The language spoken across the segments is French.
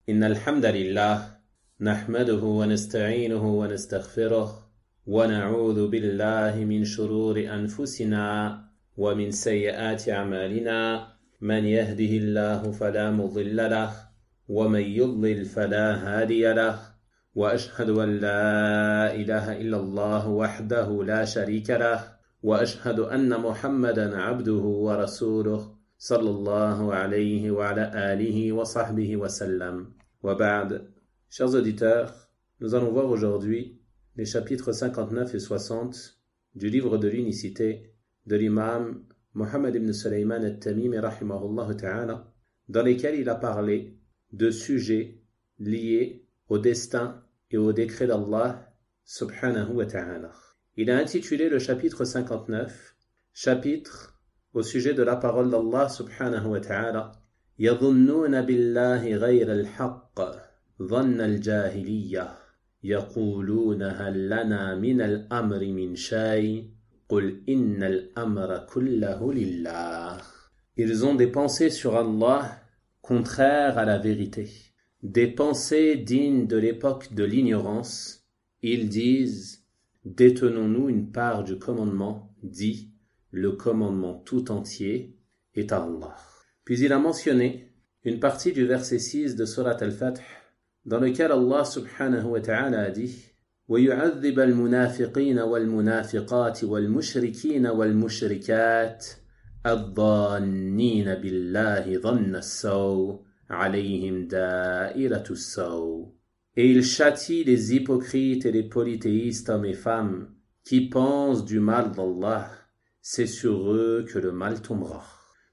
إن الحمد لله نحمده ونستعينه ونستغفره ونعوذ بالله من شرور أنفسنا ومن سيئات أعمالنا من يهده الله فلا مضل له ومن يضلل فلا هادي له وأشهد أن لا إله إلا الله وحده لا شريك له وأشهد أن محمدا عبده ورسوله صلى الله عليه وعلى آله وصحبه وسلم وبعد. Chers auditeurs, nous allons voir aujourd'hui les chapitres 59 et 60 du livre de l'unicité de l'imam Mohammed ibn Sulayman al-Tamimi rahimahullah ta'ala, dans lesquels il a parlé de sujets liés au destin et au décret d'Allah subhanahu wa ta'ala. Il a intitulé le chapitre 59, chapitre au sujet de la parole d'Allah subhanahu wa ta'ala, يظنون بالله غير الحق ظن الجاهلية يقولون هل لنا من الأمر من شيء قل إن الأمر كله لله. Ils ont des pensées sur Allah contraires à la vérité, des pensées dignes de l'époque de l'ignorance. Ils disent: détenons-nous une part du commandement, dit: le commandement tout entier est à Allah. Puis il a mentionné une partie du verset 6 de Surat Al-Fath, dans lequel Allah subhanahu wa ta'ala a dit: وَيُعَذِّبَ الْمُنَافِقِينَ وَالْمُنَافِقَاتِ وَالْمُشْرِكِينَ وَالْمُشْرِكَاتِ الظَّانِّينَ بِاللَّهِ ظَنَّ السَّوْءِ عَلَيْهِمْ دَائِرَةُ السَّوْءِ. Et il châtie les hypocrites et les polythéistes hommes et femmes qui pensent du mal d'Allah. C'est sur eux que le mal tombera.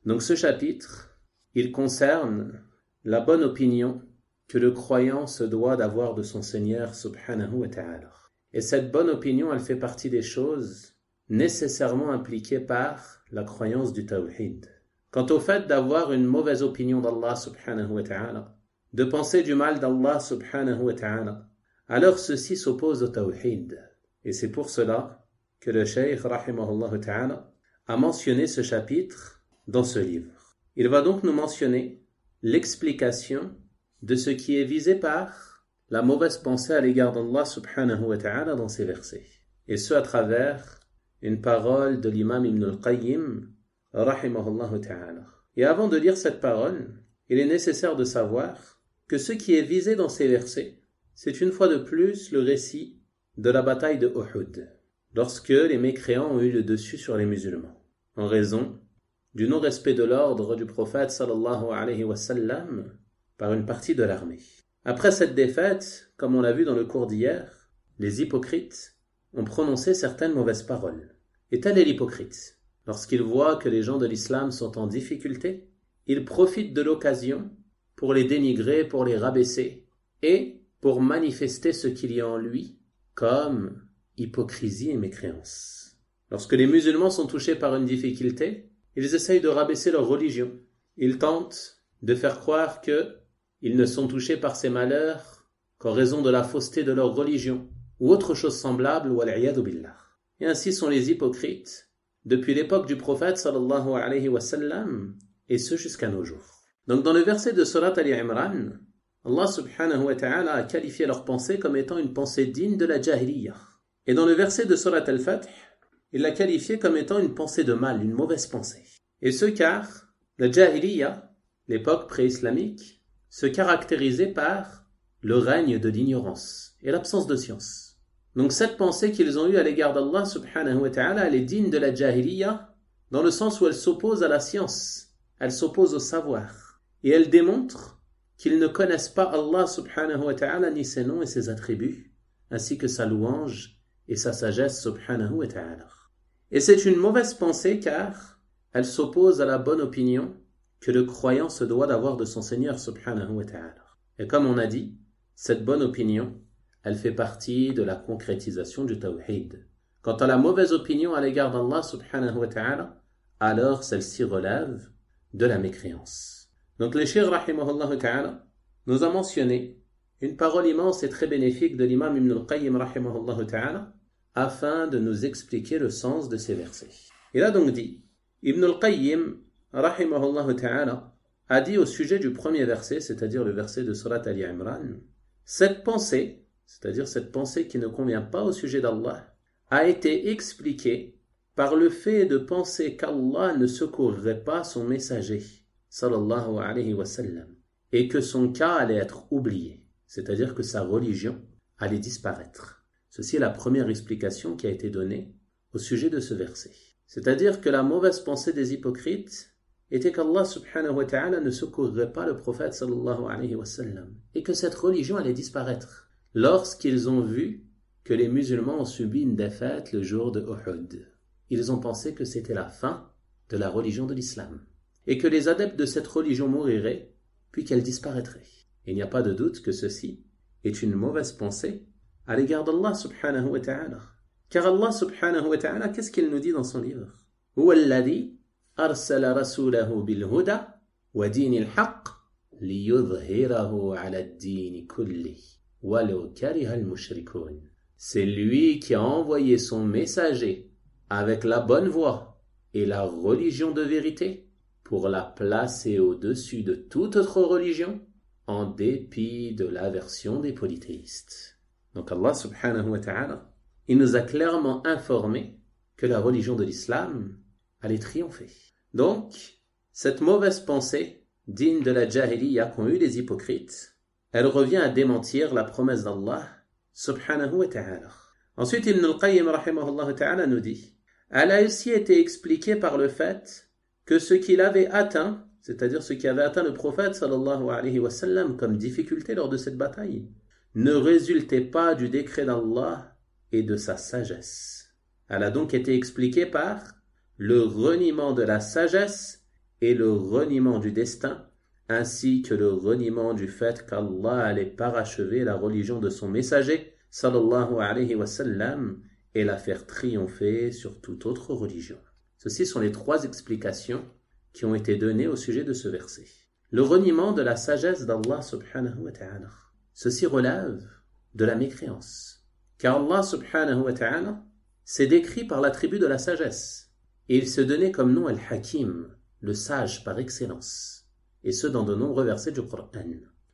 Donc ce chapitre, il concerne la bonne opinion que le croyant se doit d'avoir de son Seigneur subhanahu wa ta'ala. Et cette bonne opinion, elle fait partie des choses nécessairement impliquées par la croyance du tawhid. Quant au fait d'avoir une mauvaise opinion d'Allah subhanahu wa ta'ala, de penser du mal d'Allah subhanahu wa ta'ala, alors ceci s'oppose au tawhid. Et c'est pour cela que le Cheikh rahimahullah ta'ala a mentionné ce chapitre dans ce livre. Il va donc nous mentionner l'explication de ce qui est visé par la mauvaise pensée à l'égard d'Allah subhanahu wa ta'ala dans ces versets. Et ce à travers une parole de l'imam Ibn al-Qayyim rahimahullah ta'ala. Et avant de lire cette parole, il est nécessaire de savoir que ce qui est visé dans ces versets, c'est une fois de plus le récit de la bataille de Uhud, lorsque les mécréants ont eu le dessus sur les musulmans, en raison du non-respect de l'ordre du prophète sallallahu alayhi wa sallam par une partie de l'armée. Après cette défaite, comme on l'a vu dans le cours d'hier, les hypocrites ont prononcé certaines mauvaises paroles. Et tel est l'hypocrite. Lorsqu'il voit que les gens de l'islam sont en difficulté, il profite de l'occasion pour les dénigrer, pour les rabaisser, et pour manifester ce qu'il y a en lui comme hypocrisie et mécréance. Lorsque les musulmans sont touchés par une difficulté, ils essayent de rabaisser leur religion. Ils tentent de faire croire qu'ils ne sont touchés par ces malheurs qu'en raison de la fausseté de leur religion, ou autre chose semblable, wal-'iyadhu billah. Et ainsi sont les hypocrites, depuis l'époque du prophète sallallahu alayhi wa sallam, et ce jusqu'à nos jours. Donc dans le verset de Surat Ali Imran, Allah subhanahu wa ta'ala a qualifié leur pensée comme étant une pensée digne de la jahiliya. Et dans le verset de Surat Al-Fath, il l'a qualifié comme étant une pensée de mal, une mauvaise pensée. Et ce car la jahiliya, l'époque pré-islamique, se caractérisait par le règne de l'ignorance et l'absence de science. Donc cette pensée qu'ils ont eue à l'égard d'Allah subhanahu wa ta'ala, elle est digne de la jahiliya, dans le sens où elle s'oppose à la science, elle s'oppose au savoir, et elle démontre qu'ils ne connaissent pas Allah subhanahu wa ta'ala ni ses noms et ses attributs, ainsi que sa louange et sa sagesse subhanahu wa ta'ala. Et c'est une mauvaise pensée car elle s'oppose à la bonne opinion que le croyant se doit d'avoir de son Seigneur subhanahu wa ta'ala. Et comme on a dit, cette bonne opinion, elle fait partie de la concrétisation du tawhid. Quant à la mauvaise opinion à l'égard d'Allah subhanahu wa ta'ala, alors celle-ci relève de la mécréance. Donc le Cheikh rahimahullah ta'ala nous a mentionné une parole immense et très bénéfique de l'imam Ibn al-Qayyim rahimahullah ta'ala afin de nous expliquer le sens de ces versets. Il a donc dit, Ibn al-Qayyim rahimahullah ta'ala a dit au sujet du premier verset, c'est-à-dire le verset de Surat Ali Imran, cette pensée, c'est-à-dire cette pensée qui ne convient pas au sujet d'Allah, a été expliquée par le fait de penser qu'Allah ne secourrait pas son messager, sallallahu alayhi wa sallam, et que son cas allait être oublié, c'est-à-dire que sa religion allait disparaître. Ceci est la première explication qui a été donnée au sujet de ce verset. C'est-à-dire que la mauvaise pensée des hypocrites était qu'Allah subhanahu wa ta'ala ne secourrait pas le prophète sallallahu alayhi wa sallam, et que cette religion allait disparaître lorsqu'ils ont vu que les musulmans ont subi une défaite le jour de Uhud. Ils ont pensé que c'était la fin de la religion de l'islam, et que les adeptes de cette religion mouriraient, puis qu'elle disparaîtrait. Il n'y a pas de doute que ceci est une mauvaise pensée à l'égard d'Allah subhanahu wa ta'ala. Car Allah subhanahu wa ta'ala, qu'est-ce qu'il nous dit dans son livre? Huwa alladhi arsala rasulahu bil huda wa dinil haqq liyudhhirahu ala ad-din kulli walau kariha al-mushrikun. C'est lui qui a envoyé son messager avec la bonne voie et la religion de vérité pour la placer au-dessus de toute autre religion en dépit de l'aversion des polythéistes. Donc Allah subhanahu wa ta'ala, il nous a clairement informé que la religion de l'islam allait triompher. Donc, cette mauvaise pensée digne de la jahiliya qu'ont eu les hypocrites, elle revient à démentir la promesse d'Allah subhanahu wa ta'ala. Ensuite, Ibn al-Qayyim rahimahullah ta'ala nous dit, elle a aussi été expliquée par le fait que ce qu'il avait atteint, c'est-à-dire ce qui avait atteint le prophète sallallahu alayhi wa sallam comme difficulté lors de cette bataille, ne résultait pas du décret d'Allah et de sa sagesse. Elle a donc été expliquée par le reniement de la sagesse et le reniement du destin, ainsi que le reniement du fait qu'Allah allait parachever la religion de son messager, sallallahu alayhi wa sallam, et la faire triompher sur toute autre religion. Ceci sont les trois explications qui ont été données au sujet de ce verset. Le reniement de la sagesse d'Allah subhanahu wa ta'ala. Ceci relève de la mécréance. Car Allah subhanahu wa ta'ala s'est décrit par l'attribut de la sagesse. Et il se donnait comme nom Al-Hakim, le sage par excellence. Et ce dans de nombreux versets du Coran.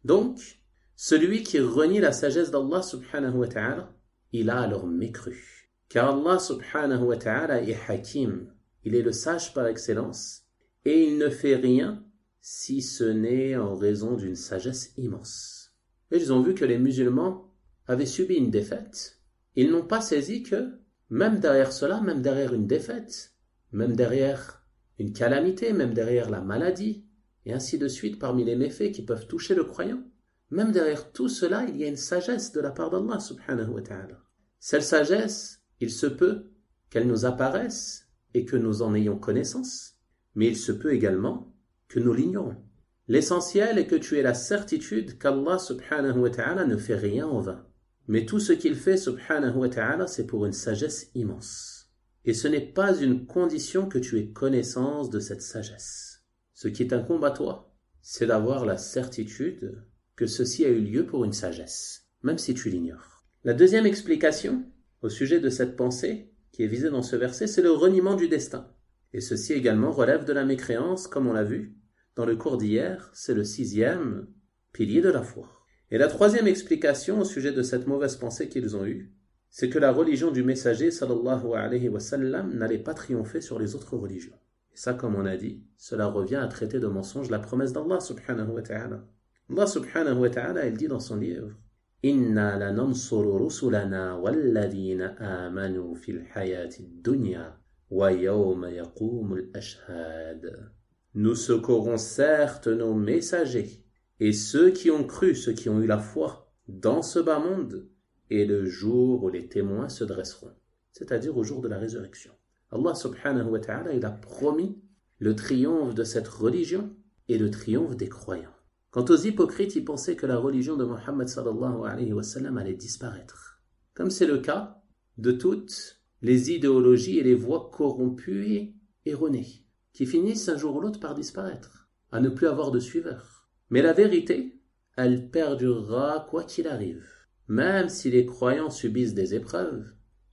Donc, celui qui renie la sagesse d'Allah subhanahu wa ta'ala, il a alors mécru. Car Allah subhanahu wa ta'ala est Hakim, il est le sage par excellence, et il ne fait rien si ce n'est en raison d'une sagesse immense. Et ils ont vu que les musulmans avaient subi une défaite. Ils n'ont pas saisi que, même derrière cela, même derrière une défaite, même derrière une calamité, même derrière la maladie, et ainsi de suite parmi les méfaits qui peuvent toucher le croyant, même derrière tout cela, il y a une sagesse de la part d'Allah subhanahu wa ta'ala. Cette sagesse, il se peut qu'elle nous apparaisse et que nous en ayons connaissance, mais il se peut également que nous l'ignorons. L'essentiel est que tu aies la certitude qu'Allah subhanahu wa ta'ala ne fait rien en vain. Mais tout ce qu'il fait subhanahu wa ta'ala, c'est pour une sagesse immense. Et ce n'est pas une condition que tu aies connaissance de cette sagesse. Ce qui t'incombe à toi, c'est d'avoir la certitude que ceci a eu lieu pour une sagesse, même si tu l'ignores. La deuxième explication au sujet de cette pensée qui est visée dans ce verset, c'est le reniement du destin. Et ceci également relève de la mécréance, comme on l'a vu dans le cours d'hier, c'est le 6e pilier de la foi. Et la troisième explication au sujet de cette mauvaise pensée qu'ils ont eue, c'est que la religion du messager sallallahu alayhi wa sallam n'allait pas triompher sur les autres religions. Et ça, comme on a dit, cela revient à traiter de mensonge la promesse d'Allah subhanahu wa ta'ala. Allah subhanahu wa ta'ala, il dit dans son livre, Inna lanansuru rusulana walladhina amanu fil hayati dunya wa yawma yaqumul ashhad. Nous secourrons certes nos messagers et ceux qui ont cru, ceux qui ont eu la foi dans ce bas monde et le jour où les témoins se dresseront, c'est-à-dire au jour de la résurrection. Allah subhanahu wa ta'ala, il a promis le triomphe de cette religion et le triomphe des croyants. Quant aux hypocrites, ils pensaient que la religion de Muhammad sallallahu alayhi wa sallam allait disparaître, comme c'est le cas de toutes les idéologies et les voies corrompues et erronées, qui finissent un jour ou l'autre par disparaître, à ne plus avoir de suiveurs. Mais la vérité, elle perdurera quoi qu'il arrive. Même si les croyants subissent des épreuves,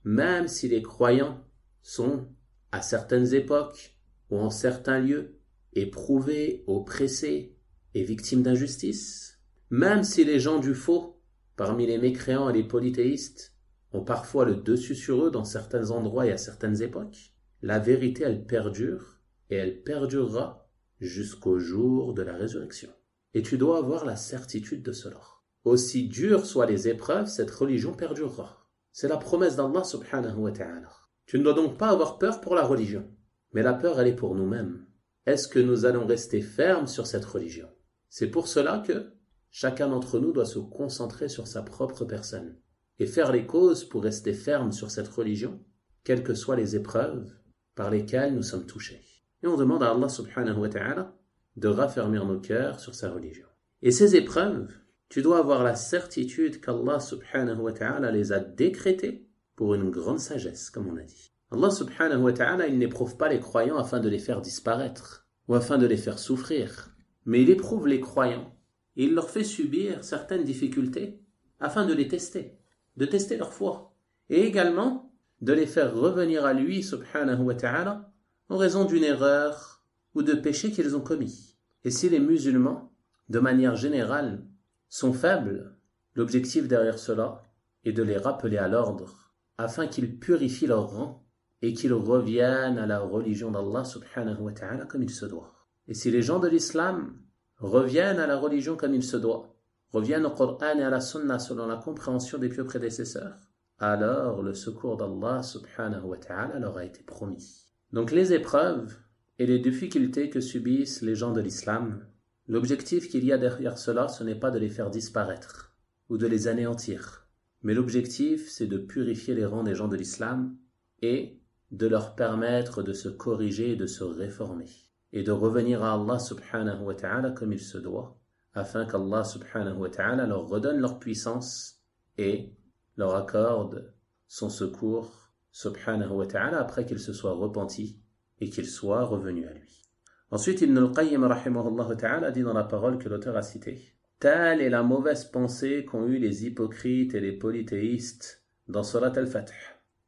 même si les croyants sont, à certaines époques ou en certains lieux, éprouvés, oppressés, est victime d'injustice. Même si les gens du faux, parmi les mécréants et les polythéistes, ont parfois le dessus sur eux dans certains endroits et à certaines époques, la vérité, elle perdure et elle perdurera jusqu'au jour de la résurrection. Et tu dois avoir la certitude de cela. Aussi dures soient les épreuves, cette religion perdurera. C'est la promesse d'Allah subhanahu wa ta'ala. Tu ne dois donc pas avoir peur pour la religion. Mais la peur, elle est pour nous-mêmes. Est-ce que nous allons rester fermes sur cette religion? C'est pour cela que chacun d'entre nous doit se concentrer sur sa propre personne et faire les causes pour rester ferme sur cette religion, quelles que soient les épreuves par lesquelles nous sommes touchés. Et on demande à Allah subhanahu wa ta'ala de raffermir nos cœurs sur sa religion. Et ces épreuves, tu dois avoir la certitude qu'Allah subhanahu wa ta'ala les a décrétées pour une grande sagesse, comme on a dit. Allah subhanahu wa ta'ala, il n'éprouve pas les croyants afin de les faire disparaître ou afin de les faire souffrir, mais il éprouve les croyants et il leur fait subir certaines difficultés afin de les tester, de tester leur foi et également de les faire revenir à lui subhanahu wa ta'ala en raison d'une erreur ou de péché qu'ils ont commis. Et si les musulmans, de manière générale, sont faibles, l'objectif derrière cela est de les rappeler à l'ordre afin qu'ils purifient leur rang et qu'ils reviennent à la religion d'Allah subhanahu wa ta'ala comme il se doit. Et si les gens de l'islam reviennent à la religion comme il se doit, reviennent au Coran et à la Sunna selon la compréhension des pieux prédécesseurs, alors le secours d'Allah subhanahu wa ta'ala leur a été promis. Donc les épreuves et les difficultés que subissent les gens de l'islam, l'objectif qu'il y a derrière cela, ce n'est pas de les faire disparaître ou de les anéantir, mais l'objectif c'est de purifier les rangs des gens de l'islam et de leur permettre de se corriger et de se réformer et de revenir à Allah subhanahu wa ta'ala comme il se doit, afin qu'Allah subhanahu wa ta'ala leur redonne leur puissance et leur accorde son secours subhanahu wa ta'ala après qu'ils se soient repentis et qu'ils soient revenus à lui. Ensuite, Ibn al-Qayyim rahimahullah ta'ala dit dans la parole que l'auteur a citée: telle est la mauvaise pensée qu'ont eue les hypocrites et les polythéistes dans Surat al-Fath.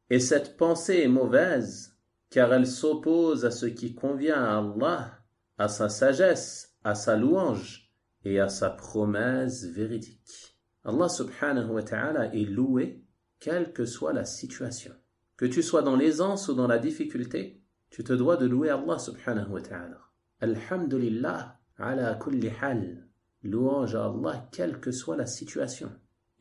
Et cette pensée est mauvaise car elle s'oppose à ce qui convient à Allah, à sa sagesse, à sa louange et à sa promesse véridique. Allah subhanahu wa ta'ala est loué quelle que soit la situation. Que tu sois dans l'aisance ou dans la difficulté, tu te dois de louer Allah subhanahu wa ta'ala. Alhamdulillah ala kulli hal. Louange à Allah quelle que soit la situation.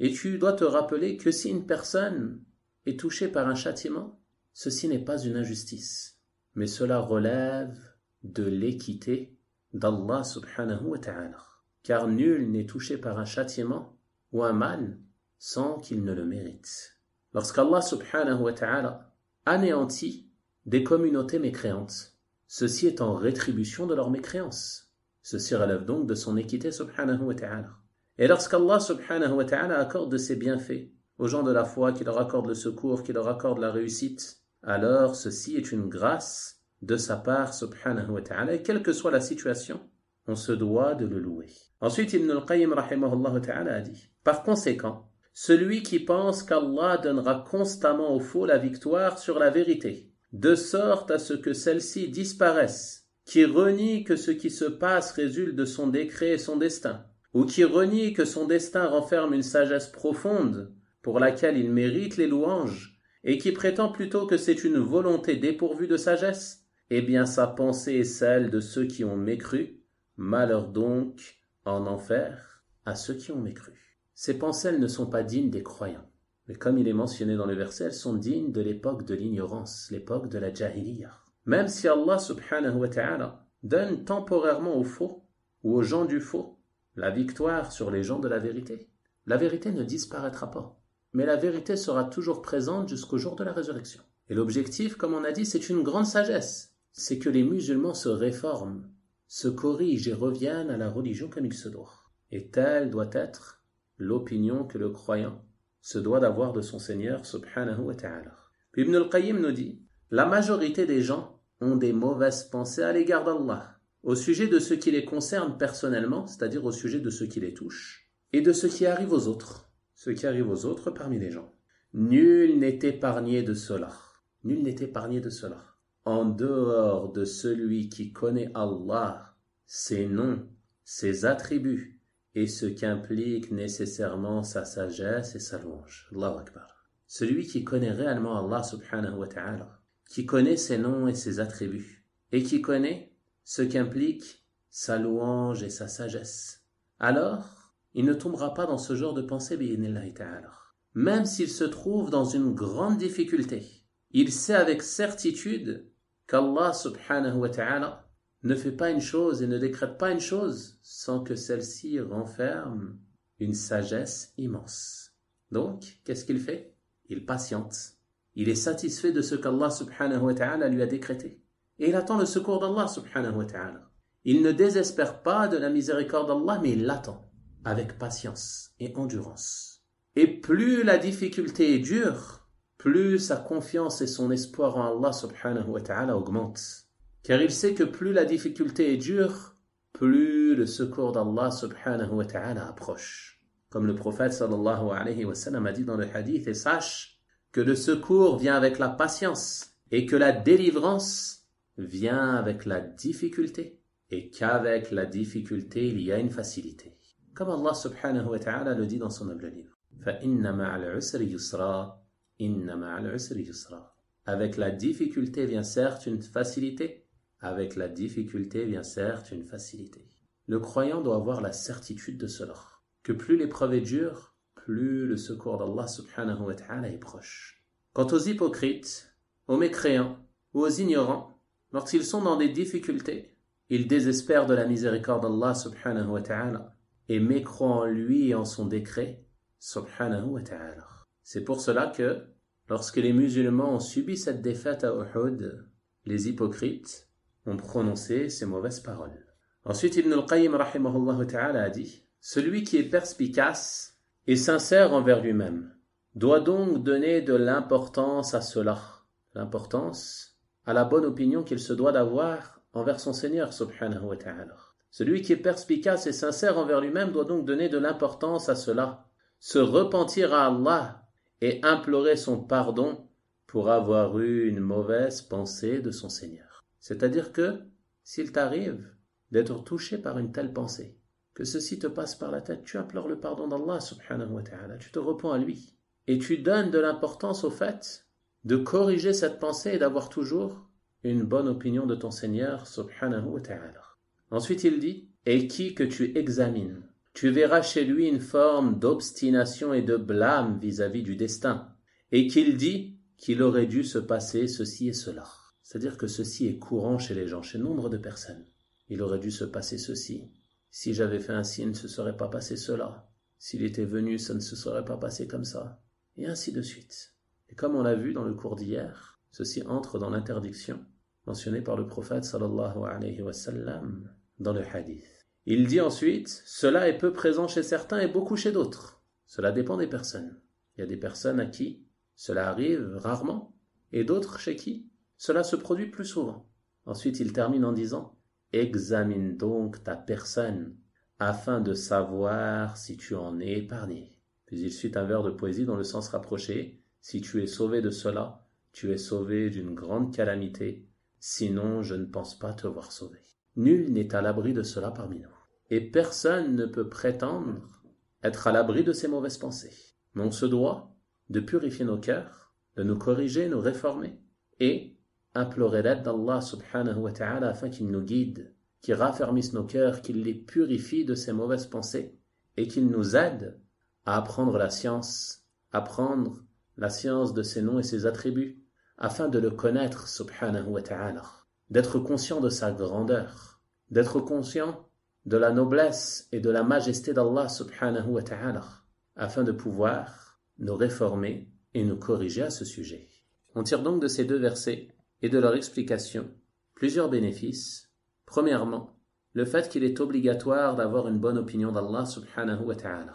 Et tu dois te rappeler que si une personne est touchée par un châtiment, ceci n'est pas une injustice, mais cela relève de l'équité d'Allah subhanahu wa ta'ala. Car nul n'est touché par un châtiment ou un mal sans qu'il ne le mérite. Lorsqu'Allah subhanahu wa ta'ala anéantit des communautés mécréantes, ceci est en rétribution de leur mécréance. Ceci relève donc de son équité subhanahu wa ta'ala. Et lorsqu'Allah subhanahu wa ta'ala accorde de ses bienfaits aux gens de la foi, qui leur accorde le secours, qui leur accorde la réussite, alors ceci est une grâce de sa part subhanahu wa ta'ala, et quelle que soit la situation, on se doit de le louer. Ensuite, Ibn al-Qayyim rahimahullah ta'ala a dit: par conséquent, celui qui pense qu'Allah donnera constamment au faux la victoire sur la vérité, de sorte à ce que celle-ci disparaisse, qui renie que ce qui se passe résulte de son décret et son destin, ou qui renie que son destin renferme une sagesse profonde pour laquelle il mérite les louanges, et qui prétend plutôt que c'est une volonté dépourvue de sagesse, eh bien sa pensée est celle de ceux qui ont mécru. Malheur donc en enfer à ceux qui ont mécru. Ces pensées, elles ne sont pas dignes des croyants. Mais comme il est mentionné dans le verset, elles sont dignes de l'époque de l'ignorance, l'époque de la jahiliya. Même si Allah subhanahu wa ta'ala donne temporairement aux faux ou aux gens du faux la victoire sur les gens de la vérité ne disparaîtra pas. Mais la vérité sera toujours présente jusqu'au jour de la résurrection. Et l'objectif, comme on a dit, c'est une grande sagesse. C'est que les musulmans se réforment, se corrigent et reviennent à la religion comme il se doit. Et telle doit être l'opinion que le croyant se doit d'avoir de son Seigneur subhanahu wa ta'ala. Puis Ibn al-Qayyim nous dit: la majorité des gens ont des mauvaises pensées à l'égard d'Allah, au sujet de ce qui les concerne personnellement, c'est-à-dire au sujet de ce qui les touche, et de ce qui arrive aux autres, ce qui arrive aux autres parmi les gens. Nul n'est épargné de cela. Nul n'est épargné de cela. En dehors de celui qui connaît Allah, ses noms, ses attributs et ce qu'implique nécessairement sa sagesse et sa louange. Allahu Akbar. Celui qui connaît réellement Allah subhanahu wa ta'ala, qui connaît ses noms et ses attributs, et qui connaît ce qu'implique sa louange et sa sagesse, alors il ne tombera pas dans ce genre de pensée bi'idhnillahi ta'ala. Même s'il se trouve dans une grande difficulté, il sait avec certitude qu'Allah subhanahu wa ta'ala ne fait pas une chose et ne décrète pas une chose sans que celle-ci renferme une sagesse immense. Donc, qu'est-ce qu'il fait? Il patiente. Il est satisfait de ce qu'Allah subhanahu wa ta'ala lui a décrété. Et il attend le secours d'Allah subhanahu wa ta'ala. Il ne désespère pas de la miséricorde d'Allah, mais il l'attend avec patience et endurance. Et plus la difficulté est dure, plus sa confiance et son espoir en Allah subhanahu wa ta'ala augmentent. Car il sait que plus la difficulté est dure, plus le secours d'Allah subhanahu wa ta'ala approche. Comme le prophète sallallahu alayhi wa sallam a dit dans le hadith, et sache que le secours vient avec la patience et que la délivrance vient avec la difficulté et qu'avec la difficulté il y a une facilité. Comme Allah subhanahu wa ta'ala le dit dans son noble livre. فَإِنَّ مَعَ الْعُسْرِ يُسْرًا إِنَّ مَعَ الْعُسْرِ يُسْرًا. Avec la difficulté vient certes une facilité, avec la difficulté vient certes une facilité. Le croyant doit avoir la certitude de cela, que plus l'épreuve est dure, plus le secours d'Allah subhanahu wa ta'ala est proche. Quant aux hypocrites, aux mécréants ou aux ignorants, lorsqu'ils sont dans des difficultés, ils désespèrent de la miséricorde d'Allah subhanahu wa ta'ala et mécroient en lui et en son décret subhanahu wa ta'ala. C'est pour cela que, lorsque les musulmans ont subi cette défaite à Uhud, les hypocrites ont prononcé ces mauvaises paroles. Ensuite, Ibn al-Qayyim rahimahullah ta'ala a dit « Celui qui est perspicace et sincère envers lui-même doit donc donner de l'importance à cela, l'importance à la bonne opinion qu'il se doit d'avoir envers son Seigneur subhanahu wa ta'ala. Celui qui est perspicace et sincère envers lui-même doit donc donner de l'importance à cela, se repentir à Allah et implorer son pardon pour avoir eu une mauvaise pensée de son Seigneur. C'est-à-dire que, s'il t'arrive d'être touché par une telle pensée, que ceci te passe par la tête, tu implores le pardon d'Allah subhanahu wa ta'ala, tu te repens à lui, et tu donnes de l'importance au fait de corriger cette pensée et d'avoir toujours une bonne opinion de ton Seigneur subhanahu wa ta'ala. Ensuite il dit, et qui que tu examines, tu verras chez lui une forme d'obstination et de blâme vis-à-vis du destin, et qu'il dit qu'il aurait dû se passer ceci et cela. C'est-à-dire que ceci est courant chez les gens, chez nombre de personnes. Il aurait dû se passer ceci. Si j'avais fait ainsi, il ne se serait pas passé cela. S'il était venu, ça ne se serait pas passé comme ça. Et ainsi de suite. Et comme on l'a vu dans le cours d'hier, ceci entre dans l'interdiction mentionnée par le prophète sallallahu alayhi wa sallam dans le hadith. Il dit ensuite, cela est peu présent chez certains et beaucoup chez d'autres. Cela dépend des personnes. Il y a des personnes à qui cela arrive rarement, et d'autres chez qui cela se produit plus souvent. Ensuite, il termine en disant, examine donc ta personne, afin de savoir si tu en es épargné. Puis il suit un vers de poésie dans le sens rapproché, si tu es sauvé de cela, tu es sauvé d'une grande calamité, sinon je ne pense pas te voir sauvé. Nul n'est à l'abri de cela parmi nous. Et personne ne peut prétendre être à l'abri de ces mauvaises pensées. Mais on se doit de purifier nos cœurs, de nous corriger, nous réformer, et implorer l'aide d'Allah subhanahu wa ta'ala afin qu'il nous guide, qu'il raffermisse nos cœurs, qu'il les purifie de ces mauvaises pensées, et qu'il nous aide à apprendre la science de ses noms et ses attributs, afin de le connaître subhanahu wa ta'ala, d'être conscient de sa grandeur, d'être conscient de la noblesse et de la majesté d'Allah subhanahu wa ta'ala, afin de pouvoir nous réformer et nous corriger à ce sujet. On tire donc de ces deux versets et de leur explication plusieurs bénéfices. Premièrement, le fait qu'il est obligatoire d'avoir une bonne opinion d'Allah subhanahu wa ta'ala,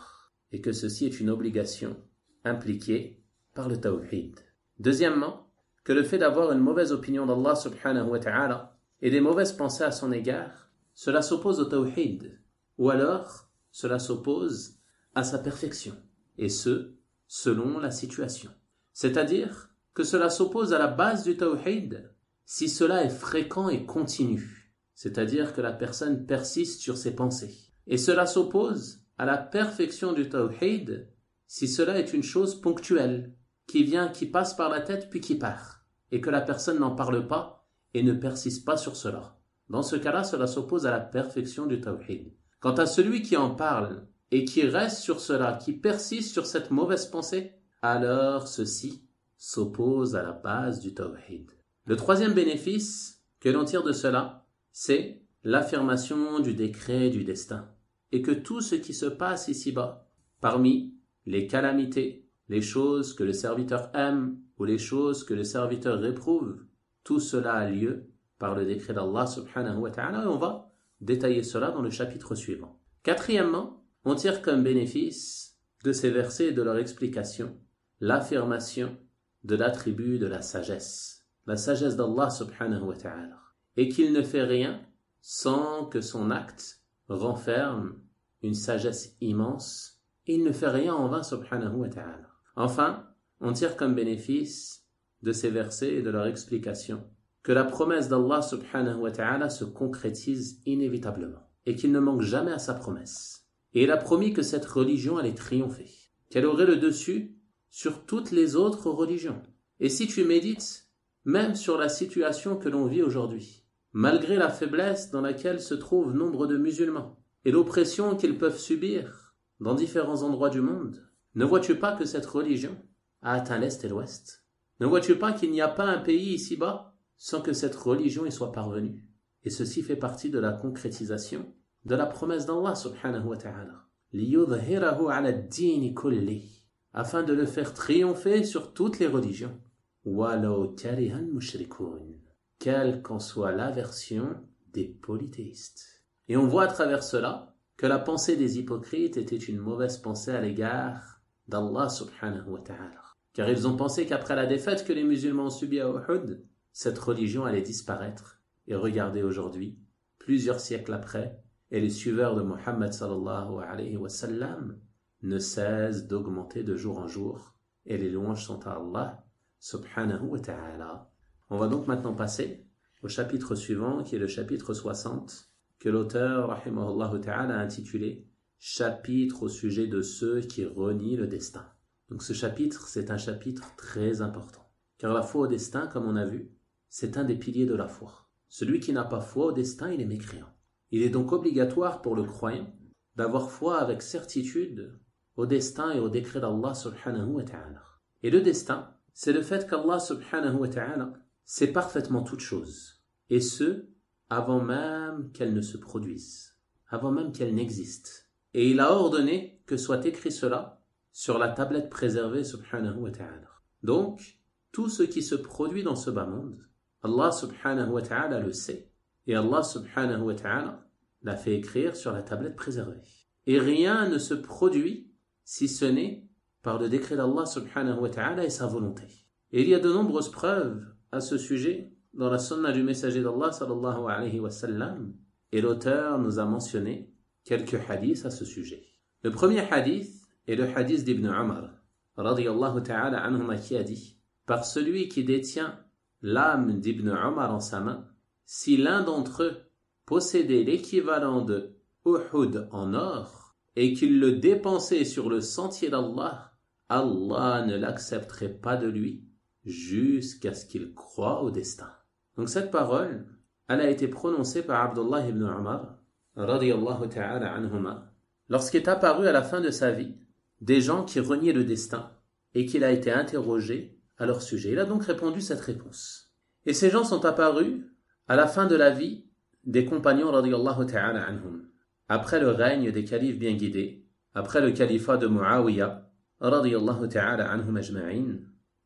et que ceci est une obligation impliquée par le tawhid. Deuxièmement, que le fait d'avoir une mauvaise opinion d'Allah subhanahu wa ta'ala et des mauvaises pensées à son égard, cela s'oppose au tawhid, ou alors cela s'oppose à sa perfection, et ce, selon la situation. C'est-à-dire que cela s'oppose à la base du tawhid si cela est fréquent et continu, c'est-à-dire que la personne persiste sur ses pensées. Et cela s'oppose à la perfection du tawhid si cela est une chose ponctuelle, qui vient, qui passe par la tête puis qui part, et que la personne n'en parle pas et ne persiste pas sur cela. Dans ce cas-là, cela s'oppose à la perfection du tawhid. Quant à celui qui en parle et qui reste sur cela, qui persiste sur cette mauvaise pensée, alors ceci s'oppose à la base du tawhid. Le troisième bénéfice que l'on tire de cela, c'est l'affirmation du décret du destin. Et que tout ce qui se passe ici-bas, parmi les calamités, les choses que le serviteur aime ou les choses que le serviteur réprouve, tout cela a lieu par le décret d'Allah subhanahu wa ta'ala, et on va détailler cela dans le chapitre suivant. Quatrièmement, on tire comme bénéfice de ces versets et de leur explication l'affirmation de l'attribut de la sagesse d'Allah subhanahu wa ta'ala, et qu'il ne fait rien sans que son acte renferme une sagesse immense, et il ne fait rien en vain subhanahu wa ta'ala. Enfin, on tire comme bénéfice de ces versets et de leur explication que la promesse d'Allah subhanahu wa ta'ala se concrétise inévitablement et qu'il ne manque jamais à sa promesse. Et il a promis que cette religion allait triompher, qu'elle aurait le dessus sur toutes les autres religions. Et si tu médites même sur la situation que l'on vit aujourd'hui, malgré la faiblesse dans laquelle se trouvent nombre de musulmans et l'oppression qu'ils peuvent subir dans différents endroits du monde, ne vois-tu pas que cette religion a atteint l'Est et l'Ouest? Ne vois-tu pas qu'il n'y a pas un pays ici-bas sans que cette religion y soit parvenue? Et ceci fait partie de la concrétisation de la promesse d'Allah subhanahu wa ta'ala. لِيُظْهِرَهُ عَلَى الدِّينِ كُلِّهِ, afin de le faire triompher sur toutes les religions. وَلَوْ كَرِهَ الْمُشْرِكُونَ, quelle qu'en soit l'aversion des polythéistes. Et on voit à travers cela que la pensée des hypocrites était une mauvaise pensée à l'égard d'Allah subhanahu wa ta'ala. Car ils ont pensé qu'après la défaite que les musulmans ont subie à Uhud, cette religion allait disparaître. Et regardez aujourd'hui, plusieurs siècles après, et les suiveurs de Muhammad sallallahu alayhi wa sallam ne cessent d'augmenter de jour en jour, et les louanges sont à Allah subhanahu wa ta'ala. On va donc maintenant passer au chapitre suivant, qui est le chapitre 60, que l'auteur, rahimahullah ta'ala, a intitulé « Chapitre au sujet de ceux qui renient le destin ». Donc ce chapitre, c'est un chapitre très important. Car la foi au destin, comme on a vu, c'est un des piliers de la foi. Celui qui n'a pas foi au destin, il est mécréant. Il est donc obligatoire pour le croyant d'avoir foi avec certitude au destin et au décret d'Allah subhanahu wa ta'ala. Et le destin, c'est le fait qu'Allah subhanahu wa ta'ala sait parfaitement toutes choses. Et ce, avant même qu'elles ne se produisent, avant même qu'elles n'existent. Et il a ordonné que soit écrit cela sur la tablette préservée subhanahu wa ta'ala. Donc, tout ce qui se produit dans ce bas monde, Allah subhanahu wa ta'ala le sait. Et Allah subhanahu wa ta'ala l'a fait écrire sur la tablette préservée. Et rien ne se produit si ce n'est par le décret d'Allah subhanahu wa ta'ala et sa volonté. Et il y a de nombreuses preuves à ce sujet dans la sunna du messager d'Allah sallallahu alayhi wa sallam. Et l'auteur nous a mentionné quelques hadiths à ce sujet. Le premier hadith est le hadith d'Ibn Umar radiyallahu ta'ala anhuma, qui a dit: par celui qui détient l'âme d'Ibn Umar en sa main, si l'un d'entre eux possédait l'équivalent de Uhud en or et qu'il le dépensait sur le sentier d'Allah, Allah ne l'accepterait pas de lui jusqu'à ce qu'il croie au destin. Donc cette parole, elle a été prononcée par Abdullah ibn Umar radiyallahu ta'ala anhuma lorsqu'est apparu à la fin de sa vie des gens qui reniaient le destin et qu'il a été interrogé à leur sujet. Il a donc répondu cette réponse. Et ces gens sont apparus à la fin de la vie des compagnons radiyallahu ta'ala anhum, après le règne des califes bien guidés, après le califat de Muawiyah radiyallahu ta'ala anhum ajma'in,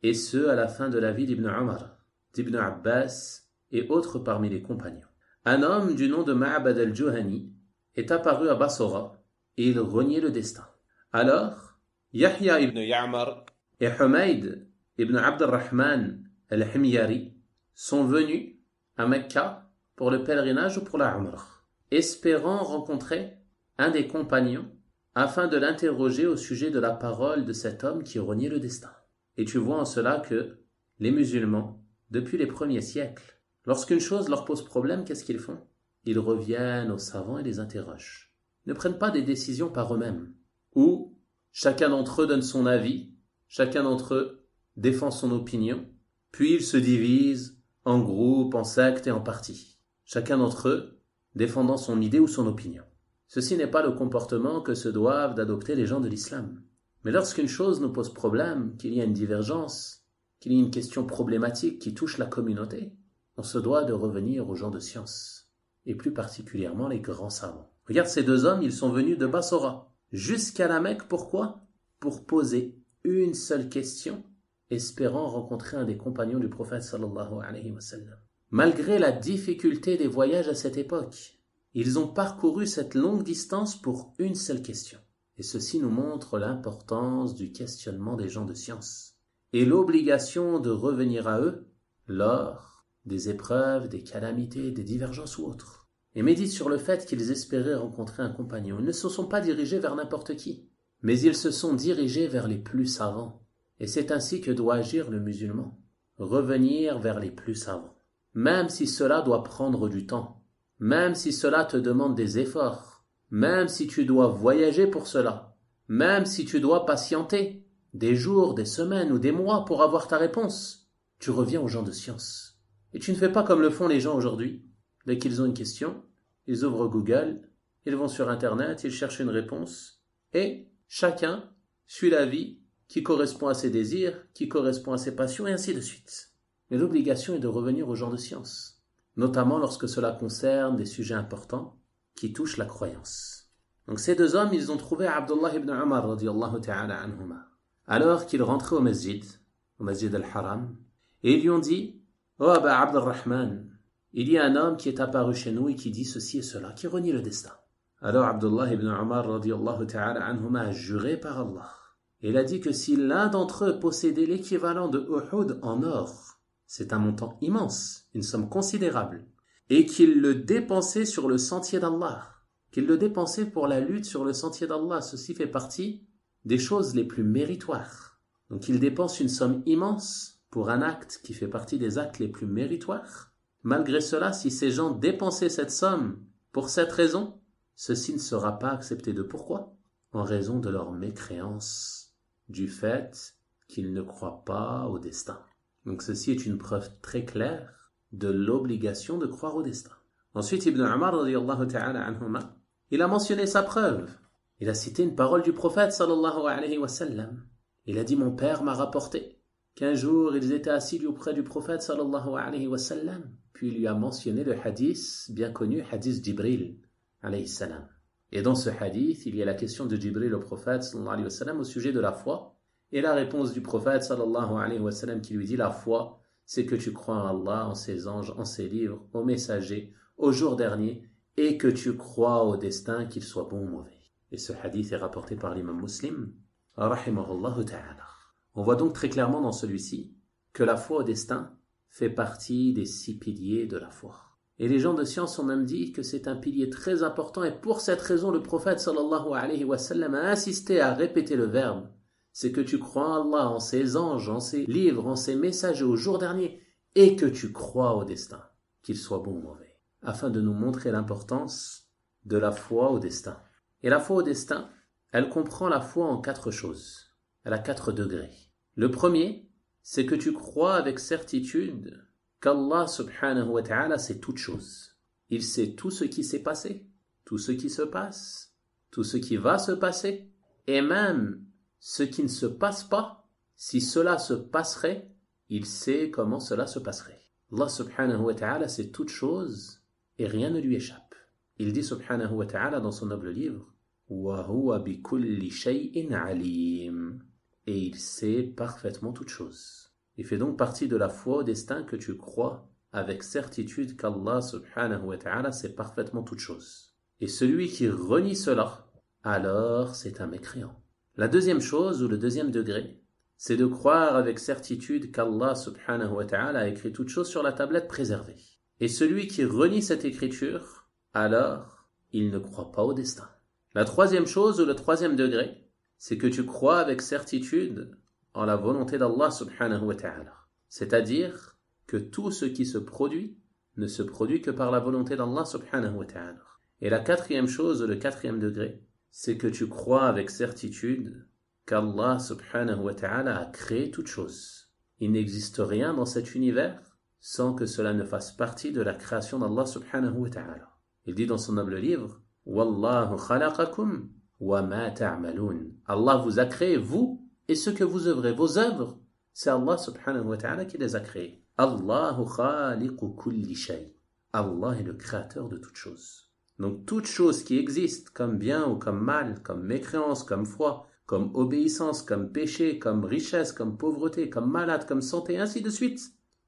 et ce à la fin de la vie d'Ibn Umar, d'Ibn Abbas et autres parmi les compagnons. Un homme du nom de Ma'bad al-Juhani est apparu à Bassora et il reniait le destin. Alors, Yahya ibn Ya'mar et Humayd ibn Abd al-Rahman al-Himyari sont venus à Mecca pour le pèlerinage ou pour la Umrah, espérant rencontrer un des compagnons afin de l'interroger au sujet de la parole de cet homme qui reniait le destin. Et tu vois en cela que les musulmans, depuis les premiers siècles, lorsqu'une chose leur pose problème, qu'est-ce qu'ils font? ils reviennent aux savants et les interrogent. Ils ne prennent pas des décisions par eux-mêmes, où chacun d'entre eux donne son avis, chacun d'entre eux défend son opinion, puis ils se divisent en groupes, en sectes et en partis, chacun d'entre eux défendant son idée ou son opinion. Ceci n'est pas le comportement que se doivent d'adopter les gens de l'islam. Mais lorsqu'une chose nous pose problème, qu'il y a une divergence, qu'il y a une question problématique qui touche la communauté, on se doit de revenir aux gens de science, et plus particulièrement les grands savants. Regarde ces deux hommes, ils sont venus de Bassora jusqu'à la Mecque, pourquoi? Pour poser une seule question, espérant rencontrer un des compagnons du prophète sallallahu alayhi wa sallam. Malgré la difficulté des voyages à cette époque, ils ont parcouru cette longue distance pour une seule question. Et ceci nous montre l'importance du questionnement des gens de science et l'obligation de revenir à eux lors des épreuves, des calamités, des divergences ou autres. Et médite sur le fait qu'ils espéraient rencontrer un compagnon. Ils ne se sont pas dirigés vers n'importe qui, mais ils se sont dirigés vers les plus savants. Et c'est ainsi que doit agir le musulman, revenir vers les plus savants. Même si cela doit prendre du temps, même si cela te demande des efforts, même si tu dois voyager pour cela, même si tu dois patienter des jours, des semaines ou des mois pour avoir ta réponse, tu reviens aux gens de science. Et tu ne fais pas comme le font les gens aujourd'hui. Dès qu'ils ont une question, ils ouvrent Google, ils vont sur Internet, ils cherchent une réponse, et chacun suit la vie qui correspond à ses désirs, qui correspond à ses passions, et ainsi de suite. Mais l'obligation est de revenir aux gens de science, notamment lorsque cela concerne des sujets importants qui touchent la croyance. Donc ces deux hommes, ils ont trouvé Abdullah ibn Umar radiyallahu ta'ala anhuma, alors qu'il rentrait au masjid al-Haram, et ils lui ont dit « Oh Aba Abdurrahman, il y a un homme qui est apparu chez nous et qui dit ceci et cela, qui renie le destin. » Alors Abdullah ibn Umar radiyallahu ta'ala anhuma a juré par Allah. Et il a dit que si l'un d'entre eux possédait l'équivalent de Uhud en or, c'est un montant immense, une somme considérable, et qu'il le dépensait sur le sentier d'Allah, qu'il le dépensait pour la lutte sur le sentier d'Allah, ceci fait partie des choses les plus méritoires. Donc il dépense une somme immense pour un acte qui fait partie des actes les plus méritoires. Malgré cela, si ces gens dépensaient cette somme pour cette raison, ceci ne sera pas accepté. De pourquoi? En raison de leur mécréance, du fait qu'ils ne croient pas au destin. Donc ceci est une preuve très claire de l'obligation de croire au destin. Ensuite, Ibn Umar radiyallahu ta'ala anhuma, il a mentionné sa preuve. Il a cité une parole du prophète sallallahu alayhi wa sallam. Il a dit, mon père m'a rapporté qu'un jour ils étaient assis auprès du prophète sallallahu alayhi wa sallam. Puis il lui a mentionné le hadith bien connu, hadith Jibril alayhi salam. Et dans ce hadith, il y a la question de Jibril au prophète sallallahu alayhi wa sallam au sujet de la foi. Et la réponse du prophète sallallahu alayhi wa sallam qui lui dit, la foi, c'est que tu crois en Allah, en ses anges, en ses livres, aux messagers, au jour dernier, et que tu crois au destin, qu'il soit bon ou mauvais. Et ce hadith est rapporté par l'imam Muslim, rahimahullah ta'ala. On voit donc très clairement dans celui-ci que la foi au destin fait partie des 6 piliers de la foi. Et les gens de science ont même dit que c'est un pilier très important, et pour cette raison le prophète sallallahu alayhi wa sallam a insisté à répéter le verbe. C'est que tu crois en Allah, en ses anges, en ses livres, en ses messagers au jour dernier, et que tu crois au destin, qu'il soit bon ou mauvais, afin de nous montrer l'importance de la foi au destin. Et la foi au destin, elle comprend la foi en 4 choses. Elle a 4 degrés. Le premier, c'est que tu crois avec certitude qu'Allah subhanahu wa ta'ala sait toutes choses. Il sait tout ce qui s'est passé, tout ce qui se passe, tout ce qui va se passer, et même ce qui ne se passe pas. Si cela se passerait, il sait comment cela se passerait. Allah subhanahu wa ta'ala sait toutes choses et rien ne lui échappe. Il dit subhanahu wa ta'ala dans son noble livre wa huwa bi kulli shay'in alim, et il sait parfaitement toutes choses. Il fait donc partie de la foi au destin que tu crois avec certitude qu'Allah subhanahu wa ta'ala sait parfaitement toutes choses. Et celui qui renie cela, alors c'est un mécréant. La deuxième chose, ou le deuxième degré, c'est de croire avec certitude qu'Allah subhanahu wa ta'ala a écrit toutes choses sur la tablette préservée. Et celui qui renie cette écriture, alors il ne croit pas au destin. La troisième chose, ou le troisième degré, c'est que tu crois avec certitude en la volonté d'Allah subhanahu wa ta'ala. C'est-à-dire que tout ce qui se produit ne se produit que par la volonté d'Allah subhanahu wa ta'ala. Et la quatrième chose, le quatrième degré, c'est que tu crois avec certitude qu'Allah subhanahu wa ta'ala a créé toute chose. Il n'existe rien dans cet univers sans que cela ne fasse partie de la création d'Allah subhanahu wa ta'ala. Il dit dans son noble livre, Wallahu khalaqakum wa ma ta'malun. Allah vous a créé, vous, et ce que vous œuvrez. Vos œuvres, c'est Allah subhanahu wa ta'ala qui les a créées. Allahu khaliqu kulli shay. Allah est le créateur de toutes choses. Donc toute chose qui existe comme bien ou comme mal, comme mécréance, comme foi, comme obéissance, comme péché, comme richesse, comme pauvreté, comme malade, comme santé, ainsi de suite,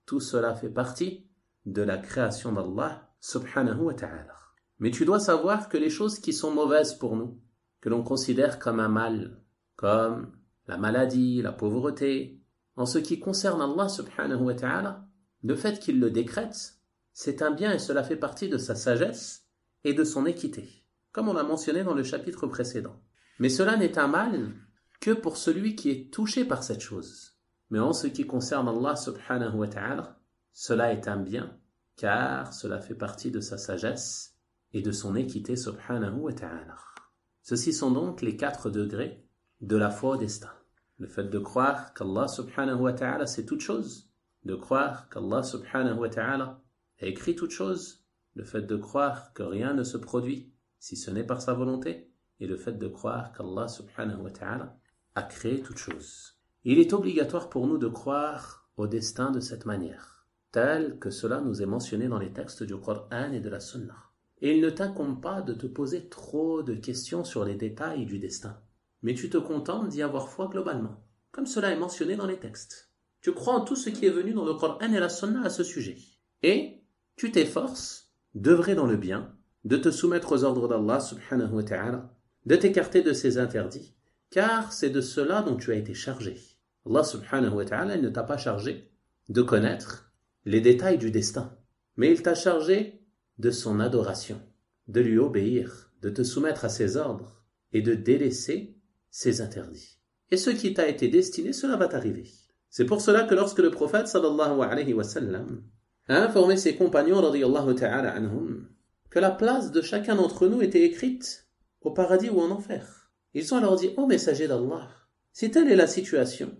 tout cela fait partie de la création d'Allah subhanahu wa ta'ala. Mais tu dois savoir que les choses qui sont mauvaises pour nous, que l'on considère comme un mal, comme la maladie, la pauvreté, en ce qui concerne Allah subhanahu wa ta'ala, le fait qu'il le décrète, c'est un bien et cela fait partie de sa sagesse et de son équité, comme on l'a mentionné dans le chapitre précédent. Mais cela n'est un mal que pour celui qui est touché par cette chose. Mais en ce qui concerne Allah subhanahu wa ta'ala, cela est un bien, car cela fait partie de sa sagesse et de son équité subhanahu wa ta'ala. Ceci sont donc les 4 degrés de la foi au destin. Le fait de croire qu'Allah subhanahu wa ta'ala sait toutes choses, de croire qu'Allah subhanahu wa ta'ala a écrit toutes choses, le fait de croire que rien ne se produit si ce n'est par sa volonté, et le fait de croire qu'Allah subhanahu wa ta'ala a créé toutes choses. Il est obligatoire pour nous de croire au destin de cette manière, tel que cela nous est mentionné dans les textes du Coran et de la Sunna. Et il ne t'incombe pas de te poser trop de questions sur les détails du destin, mais tu te contentes d'y avoir foi globalement, comme cela est mentionné dans les textes. Tu crois en tout ce qui est venu dans le Coran et la Sunna à ce sujet, et tu t'efforces d'œuvrer dans le bien, de te soumettre aux ordres d'Allah subhanahu wa ta'ala, de t'écarter de ses interdits, car c'est de cela dont tu as été chargé. Allah subhanahu wa ta'ala ne t'a pas chargé de connaître les détails du destin, mais il t'a chargé de son adoration, de lui obéir, de te soumettre à ses ordres et de délaisser ses interdits. Et ce qui t'a été destiné, cela va t'arriver. C'est pour cela que lorsque le prophète sallallahu alayhi wa sallam a informé ses compagnons radiyallahu ta'ala anhum que la place de chacun d'entre nous était écrite au paradis ou en enfer, ils ont alors dit, ô messager d'Allah, si telle est la situation,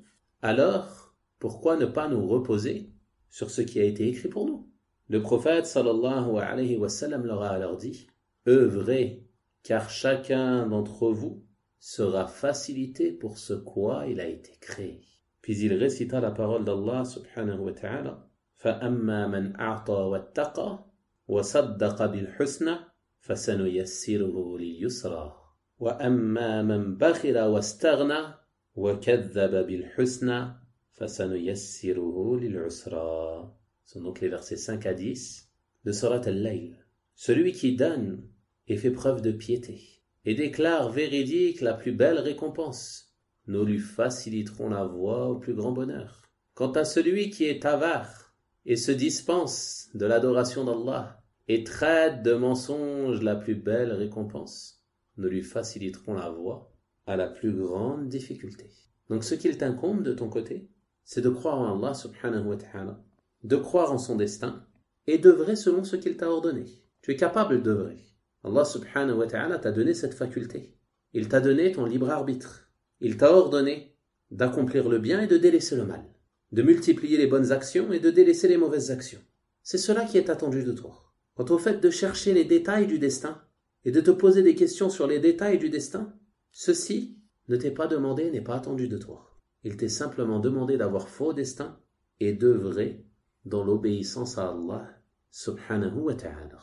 alors pourquoi ne pas nous reposer sur ce qui a été écrit pour nous? Le prophète sallallahu alayhi wa sallam leur a alors dit, œuvrez, car chacun d'entre vous sera facilité pour ce quoi il a été créé. Puis il récita la parole d'Allah subhanahu wa ta'ala, فَأَمَّا مَنْ أَعْطَى وَاتَّقَى وَصَدَّقَ بِالْحُسْنَى فَسَنُيَسِّرُهُ لِلْيُسْرَى وَأَمَّا مَنْ بَخِلَ وَاسْتَغْنَى وَكَذَّبَ بِالْحُسْنَى فَسَنُيَسِّرُهُ لِلْعُسْرَى. Ce sont donc les versets 5 à 10 de Surat Al-Layl. Celui qui donne et fait preuve de piété et déclare véridique la plus belle récompense, nous lui faciliterons la voie au plus grand bonheur. Quant à celui qui est avare et se dispense de l'adoration d'Allah et traite de mensonge la plus belle récompense, nous lui faciliterons la voie à la plus grande difficulté. Donc ce qu'il t'incombe de ton côté, c'est de croire en Allah subhanahu wa ta'ala, de croire en son destin et d'œuvrer selon ce qu'il t'a ordonné. Tu es capable d'œuvrer. Allah subhanahu wa ta'ala t'a donné cette faculté. Il t'a donné ton libre arbitre. Il t'a ordonné d'accomplir le bien et de délaisser le mal, de multiplier les bonnes actions et de délaisser les mauvaises actions. C'est cela qui est attendu de toi. Quant au fait de chercher les détails du destin et de te poser des questions sur les détails du destin, ceci ne t'est pas demandé, n'est pas attendu de toi. Il t'est simplement demandé d'avoir foi au destin et d'œuvrer dans l'obéissance à Allah subhanahu wa ta'ala.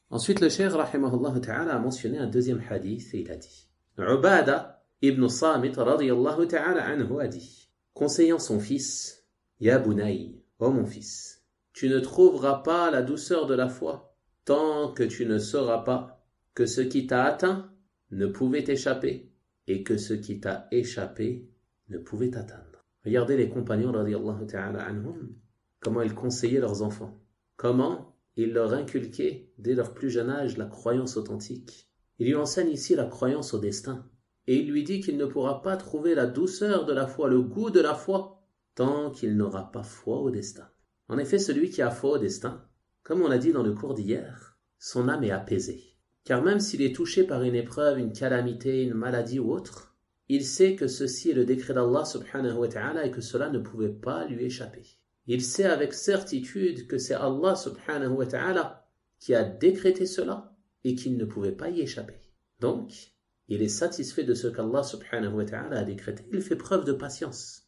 Ensuite, le cheikh rahimahullah ta'ala a mentionné un deuxième hadith et il a dit, Ubada ibn Samit radiyallahu ta'ala anhu a dit, conseillant son fils, Ya Bunay, ô mon fils, tu ne trouveras pas la douceur de la foi tant que tu ne sauras pas que ce qui t'a atteint ne pouvait t'échapper et que ce qui t'a échappé ne pouvait t'atteindre. Regardez les compagnons radiyallahu ta'ala anhum, comment ils conseillaient leurs enfants, comment ils leur inculquaient dès leur plus jeune âge la croyance authentique. Il lui enseigne ici la croyance au destin et il lui dit qu'il ne pourra pas trouver la douceur de la foi, le goût de la foi, tant qu'il n'aura pas foi au destin. En effet, celui qui a foi au destin comme on l'a dit dans le cours d'hier, son âme est apaisée. Car même s'il est touché par une épreuve, une calamité, une maladie ou autre, il sait que ceci est le décret d'Allah subhanahu wa ta'ala et que cela ne pouvait pas lui échapper. Il sait avec certitude que c'est Allah subhanahu wa ta'ala qui a décrété cela et qu'il ne pouvait pas y échapper. Donc, il est satisfait de ce qu'Allah subhanahu wa ta'ala a décrété. Il fait preuve de patience.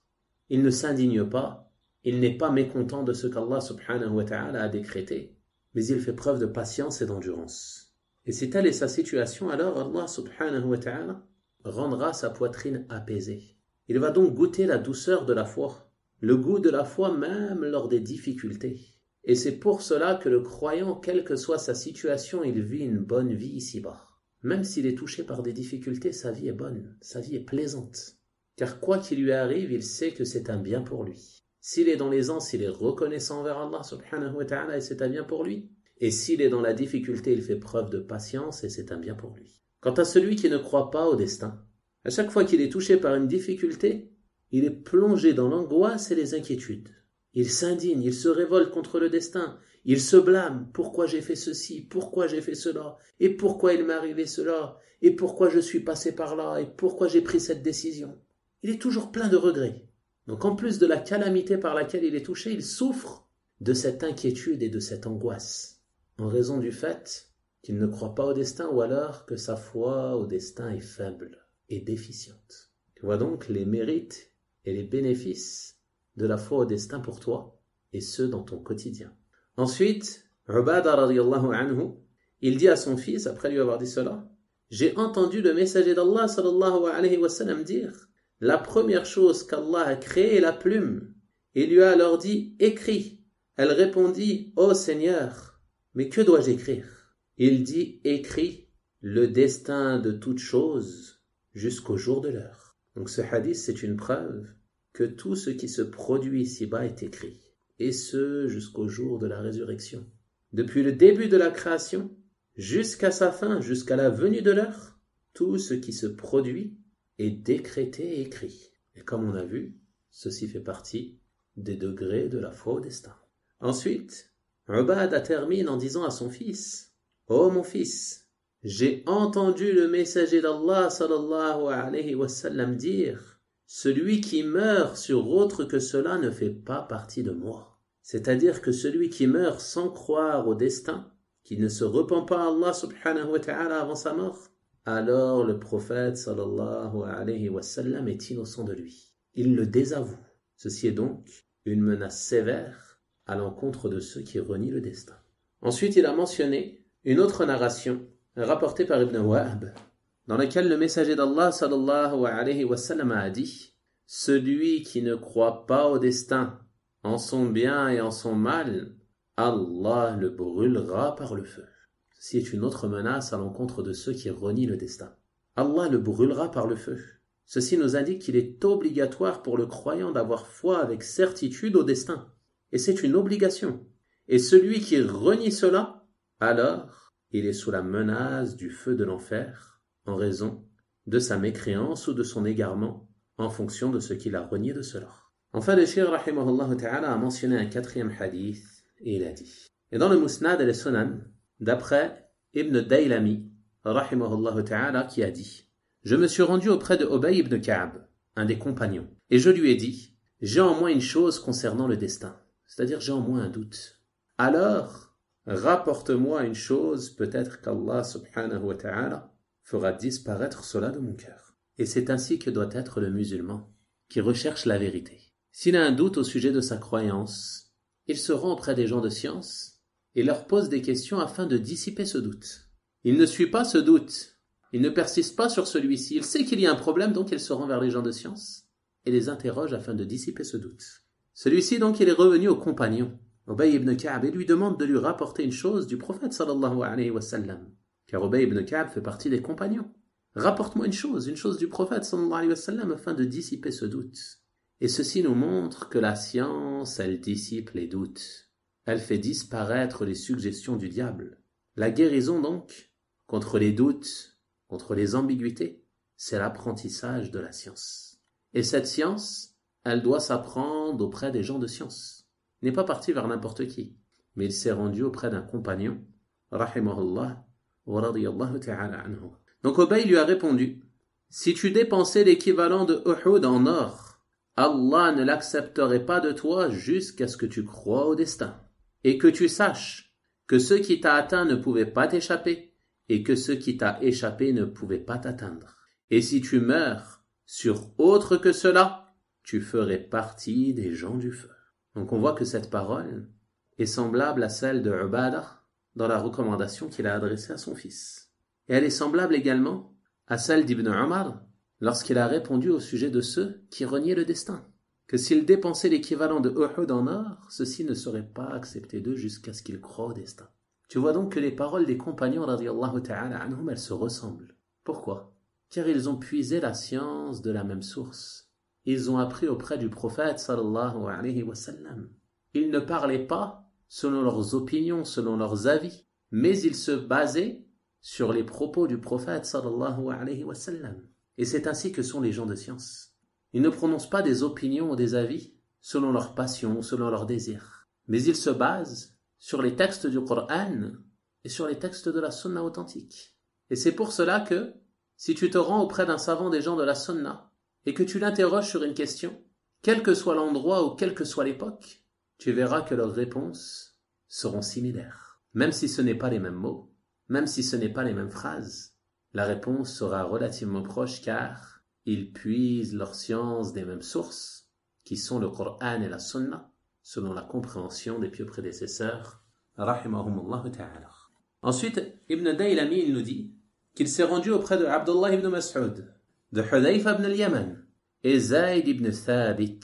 Il ne s'indigne pas. Il n'est pas mécontent de ce qu'Allah subhanahu wa ta'ala a décrété. Mais il fait preuve de patience et d'endurance. Et si telle est sa situation, alors Allah subhanahu wa ta'ala rendra sa poitrine apaisée. Il va donc goûter la douceur de la foi, le goût de la foi même lors des difficultés. Et c'est pour cela que le croyant, quelle que soit sa situation, il vit une bonne vie ici-bas. Même s'il est touché par des difficultés, sa vie est bonne, sa vie est plaisante. Car quoi qu'il lui arrive, il sait que c'est un bien pour lui. S'il est dans l'aisance, il est reconnaissant envers Allah subhanahu wa ta'ala et c'est un bien pour lui. Et s'il est dans la difficulté, il fait preuve de patience et c'est un bien pour lui. Quant à celui qui ne croit pas au destin, à chaque fois qu'il est touché par une difficulté, il est plongé dans l'angoisse et les inquiétudes. Il s'indigne, il se révolte contre le destin, il se blâme. Pourquoi j'ai fait ceci? Pourquoi j'ai fait cela? Et pourquoi il m'est arrivé cela? Et pourquoi je suis passé par là? Et pourquoi j'ai pris cette décision? Il est toujours plein de regrets. Donc en plus de la calamité par laquelle il est touché, il souffre de cette inquiétude et de cette angoisse, en raison du fait qu'il ne croit pas au destin ou alors que sa foi au destin est faible et déficiente. Tu vois donc les mérites et les bénéfices de la foi au destin pour toi et ceux dans ton quotidien. Ensuite, Ubada radiyallahu anhu, il dit à son fils, après lui avoir dit cela, « J'ai entendu le messager d'Allah sallallahu alayhi wa sallam dire, la première chose qu'Allah a créée est la plume. Il lui a alors dit, écris. Elle répondit, ô Seigneur, mais que dois-je écrire? Il dit, écris le destin de toute chose jusqu'au jour de l'heure. Donc ce hadith, c'est une preuve que tout ce qui se produit ici-bas est écrit, et ce jusqu'au jour de la résurrection. Depuis le début de la création, jusqu'à sa fin, jusqu'à la venue de l'heure, tout ce qui se produit est décrété et écrit. Et comme on a vu, ceci fait partie des degrés de la foi au destin. Ensuite, Ubada termine en disant à son fils, « Ô mon fils, j'ai entendu le messager d'Allah sallallahu alayhi wa sallam dire, celui qui meurt sur autre que cela ne fait pas partie de moi. » C'est-à-dire que celui qui meurt sans croire au destin, qui ne se repent pas à Allah subhanahu wa ta'ala avant sa mort, alors le prophète sallallahu alayhi wa sallam est innocent de lui. Il le désavoue. Ceci est donc une menace sévère à l'encontre de ceux qui renient le destin. Ensuite, il a mentionné une autre narration rapportée par Ibn Wahb, dans laquelle le messager d'Allah sallallahu alayhi wa sallam a dit, « Celui qui ne croit pas au destin, en son bien et en son mal, Allah le brûlera par le feu. » Ceci est une autre menace à l'encontre de ceux qui renient le destin. Allah le brûlera par le feu. Ceci nous indique qu'il est obligatoire pour le croyant d'avoir foi avec certitude au destin. Et c'est une obligation. Et celui qui renie cela, alors il est sous la menace du feu de l'enfer, en raison de sa mécréance ou de son égarement, en fonction de ce qu'il a renié de cela. Enfin, le Cheikh rahimahullah ta'ala a mentionné un quatrième hadith, et il a dit, et dans le Musnad et le Sunan, d'après Ibn Daylami, rahimahullah ta'ala, qui a dit, je me suis rendu auprès de Ubay ibn Ka'b, un des compagnons, et je lui ai dit, j'ai en moi une chose concernant le destin, c'est-à-dire j'ai en moi un doute. Alors, rapporte-moi une chose, peut-être qu'Allah subhanahu wa ta'ala fera disparaître cela de mon cœur. Et c'est ainsi que doit être le musulman, qui recherche la vérité. S'il a un doute au sujet de sa croyance, il se rend auprès des gens de science et leur pose des questions afin de dissiper ce doute. Il ne suit pas ce doute, il ne persiste pas sur celui-ci, il sait qu'il y a un problème, donc il se rend vers les gens de science et les interroge afin de dissiper ce doute. Celui-ci donc il est revenu au compagnon, Ubay ibn Ka'b, et lui demande de lui rapporter une chose du prophète sallallahu alayhi wa sallam, car Ubay ibn Ka'b fait partie des compagnons. Rapporte-moi une chose du prophète sallallahu alayhi wa sallam afin de dissiper ce doute. Et ceci nous montre que la science, elle dissipe les doutes. Elle fait disparaître les suggestions du diable. La guérison donc, contre les doutes, contre les ambiguïtés, c'est l'apprentissage de la science. Et cette science, elle doit s'apprendre auprès des gens de science. Elle n'est pas partie vers n'importe qui. mais il s'est rendu auprès d'un compagnon, rahimahullah, wa radiyallahu ta'ala anhu. Donc Ubay lui a répondu, si tu dépensais l'équivalent de Uhud en or, Allah ne l'accepterait pas de toi jusqu'à ce que tu crois au destin, et que tu saches que ce qui t'a atteint ne pouvait pas t'échapper, et que ce qui t'a échappé ne pouvait pas t'atteindre. Et si tu meurs sur autre que cela, tu ferais partie des gens du feu. Donc on voit que cette parole est semblable à celle de Ubadah dans la recommandation qu'il a adressée à son fils. Et elle est semblable également à celle d'Ibn Omar lorsqu'il a répondu au sujet de ceux qui reniaient le destin, que s'ils dépensaient l'équivalent de Uhud en or, ceci ne serait pas accepté d'eux jusqu'à ce qu'ils croient au destin. Tu vois donc que les paroles des compagnons radiyallahu ta'ala anhum, elles se ressemblent. Pourquoi? Car ils ont puisé la science de la même source. Ils ont appris auprès du prophète sallallahu alayhi wa sallam. Ils ne parlaient pas selon leurs opinions, selon leurs avis, mais ils se basaient sur les propos du prophète sallallahu alayhi wa sallam. Et c'est ainsi que sont les gens de science. Ils ne prononcent pas des opinions ou des avis selon leurs passions, selon leurs désirs, mais ils se basent sur les textes du Coran et sur les textes de la Sunna authentique. Et c'est pour cela que, si tu te rends auprès d'un savant des gens de la Sunna et que tu l'interroges sur une question, quel que soit l'endroit ou quelle que soit l'époque, tu verras que leurs réponses seront similaires. Même si ce n'est pas les mêmes mots, même si ce n'est pas les mêmes phrases, la réponse sera relativement proche car ils puisent leur science des mêmes sources, qui sont le Coran et la Sunna, selon la compréhension des pieux prédécesseurs, rahimahumullah ta'ala. Ensuite, Ibn Daylami, il nous dit qu'il s'est rendu auprès de Abdullah ibn Mas'ud, de Hudayfa ibn al-Yaman et Zayd ibn Thabit,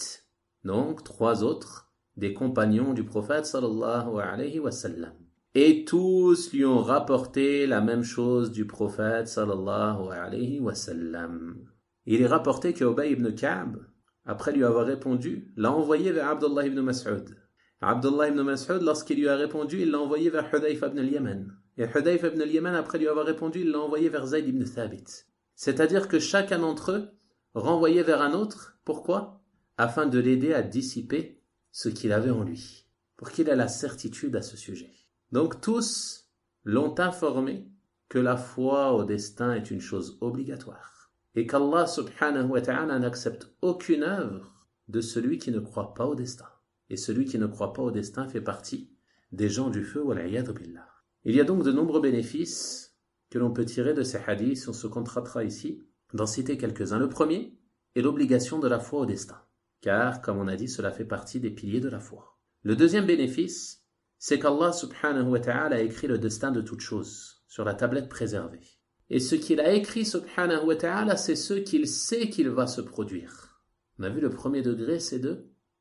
donc 3 autres des compagnons du prophète sallallahu alayhi wa sallam. Et tous lui ont rapporté la même chose du prophète sallallahu alayhi wa sallam. Il est rapporté que Ubay ibn Ka'b, après lui avoir répondu, l'a envoyé vers Abdullah ibn Mas'ud. Abdullah ibn Mas'ud, lorsqu'il lui a répondu, il l'a envoyé vers Hudayfa ibn al-Yaman. Et Hudayfa ibn al-Yaman, après lui avoir répondu, il l'a envoyé vers Zayd ibn Thabit. C'est-à-dire que chacun d'entre eux renvoyait vers un autre. Pourquoi? Afin de l'aider à dissiper ce qu'il avait en lui, pour qu'il ait la certitude à ce sujet. Donc tous l'ont informé que la foi au destin est une chose obligatoire et qu'Allah subhanahu wa ta'ala n'accepte aucune œuvre de celui qui ne croit pas au destin. Et celui qui ne croit pas au destin fait partie des gens du feu, wal'iyadu billah. Il y a donc de nombreux bénéfices que l'on peut tirer de ces hadiths. On se contentera ici d'en citer quelques-uns. Le premier est l'obligation de la foi au destin, car, comme on a dit, cela fait partie des piliers de la foi. Le deuxième bénéfice, c'est qu'Allah subhanahu wa ta'ala a écrit le destin de toute chose sur la tablette préservée. Et ce qu'il a écrit subhanahu wa ta'ala, c'est ce qu'il sait qu'il va se produire. On a vu le premier degré, c'est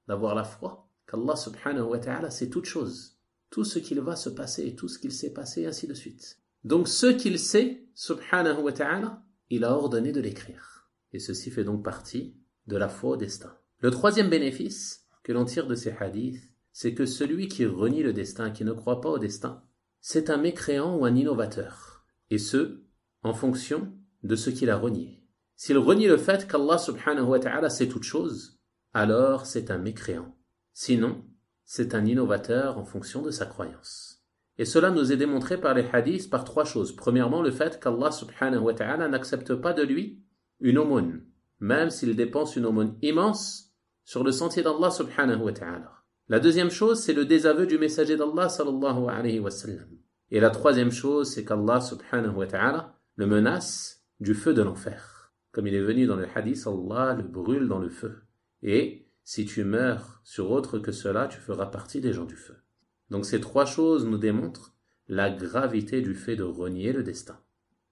d'avoir la foi, qu'Allah subhanahu wa ta'ala sait toute chose, tout ce qu'il va se passer et tout ce qu'il s'est passé, et ainsi de suite. Donc ce qu'il sait, subhanahu wa ta'ala, il a ordonné de l'écrire. Et ceci fait donc partie de la foi au destin. Le troisième bénéfice que l'on tire de ces hadiths, c'est que celui qui renie le destin, qui ne croit pas au destin, c'est un mécréant ou un innovateur. Et ce, en fonction de ce qu'il a renié. S'il renie le fait qu'Allah subhanahu wa ta'ala sait toute chose, alors c'est un mécréant. Sinon, c'est un innovateur en fonction de sa croyance. Et cela nous est démontré par les hadiths par 3 choses. Premièrement, le fait qu'Allah subhanahu wa ta'ala n'accepte pas de lui une aumône, même s'il dépense une aumône immense sur le sentier d'Allah subhanahu wa ta'ala. La deuxième chose, c'est le désaveu du messager d'Allah sallallahu alayhi wa sallam. Et la troisième chose, c'est qu'Allah subhanahu wa ta'ala le menace du feu de l'enfer. Comme il est venu dans le hadith, Allah le brûle dans le feu. Et si tu meurs sur autre que cela, tu feras partie des gens du feu. Donc ces 3 choses nous démontrent la gravité du fait de renier le destin.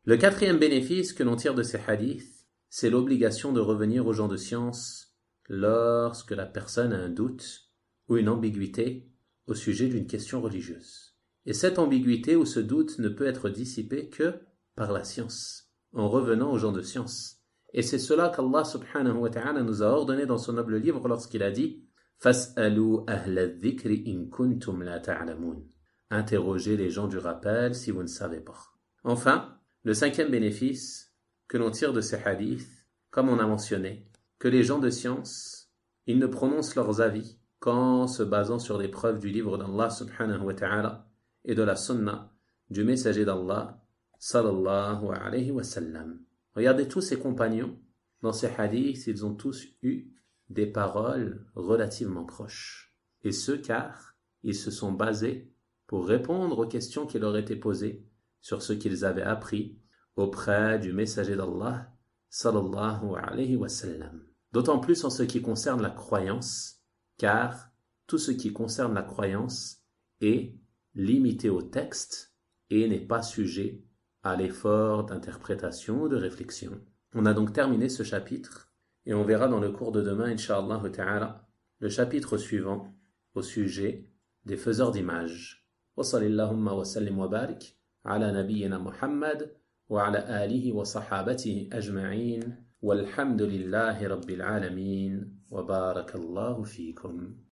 Le 4e bénéfice que l'on tire de ces hadiths, c'est l'obligation de revenir aux gens de science lorsque la personne a un doute ou une ambiguïté au sujet d'une question religieuse. Et cette ambiguïté ou ce doute ne peut être dissipé que par la science, en revenant aux gens de science. Et c'est cela qu'Allah subhanahu wa ta'ala nous a ordonné dans son noble livre lorsqu'il a dit « Fas'alou ahla dhikri in kuntum la ta'lamun » Interrogez les gens du rappel si vous ne savez pas. Enfin, le 5e bénéfice que l'on tire de ces hadiths, comme on a mentionné, que les gens de science, ils ne prononcent leurs avis qu'en se basant sur les preuves du livre d'Allah subhanahu wa ta'ala et de la sunna du messager d'Allah sallallahu alayhi wa sallam. Regardez tous ces compagnons, dans ces hadiths, ils ont tous eu des paroles relativement proches. Et ce car ils se sont basés pour répondre aux questions qui leur étaient posées sur ce qu'ils avaient appris auprès du messager d'Allah sallallahu alayhi wa sallam. D'autant plus en ce qui concerne la croyance, car tout ce qui concerne la croyance est limité au texte et n'est pas sujet à l'effort d'interprétation ou de réflexion. On a donc terminé ce chapitre et on verra dans le cours de demain, incha'Allah ta'ala, le chapitre suivant au sujet des faiseurs d'images. Wa sallallahu wa sallim wa barik ala nabiyyina Muhammad wa ala alihi wa sahabatihi ajma'in walhamdulillahi rabbil alamin wa barakallahu fikum.